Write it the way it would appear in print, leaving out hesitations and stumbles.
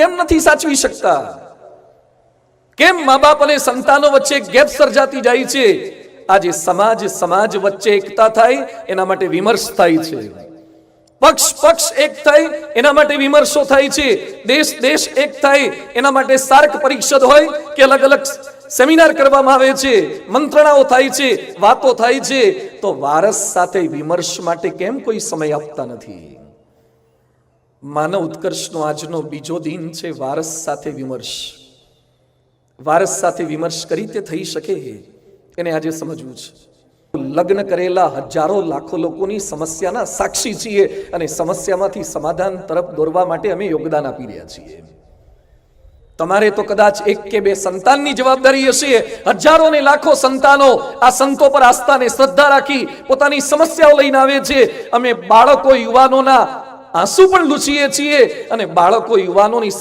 કેમ નથી સાચવી શકતા? કેમ મા બાપ અને સંતાનો વચ્ચે ગેપ સર્જાતી જાય છે? આજે સમાજ વચ્ચે એકતા થાય એના માટે વિમર્શ થાય છે, પક્ષ એક થાય એના માટે વિમર્શો થાય છે, દેશ એક થાય એના માટે સાર્ક પરિષદ હોય કે અલગ અલગ સેમિનાર કરવામાં આવે છે, મંત્રણાઓ થાય છે, વાતો થાય છે, તો વારસ સાથે વિમર્શ માટે કેમ કોઈ સમય આપતા નથી? માનવ ઉત્કર્ષનો આજનો બીજો દિન છે વારસ સાથે વિમર્શ. વારસ સાથે વિમર્શ કઈ રીતે થઈ શકે એને આજે સમજવું છે. લગ્ન કરેલા હજારો લાખો લોકોની સમસ્યાના સાક્ષી છીએ અને સમસ્યામાંથી સમાધાન તરફ દોરવા માટે અમે યોગદાન આપી રહ્યા છીએ. તમારે તો કદાચ એક કે બે સંતાનની જવાબદારી હશે, હજારો ને લાખો સંતાનો આ સંતો પર આસ્થા અને શ્રદ્ધા રાખી પોતાની સમસ્યાઓ લઈને આવે છે. અમે બાળકો યુવાનોના આંસુ પણ લૂછીએ છીએ અને બાળકો યુવાનોની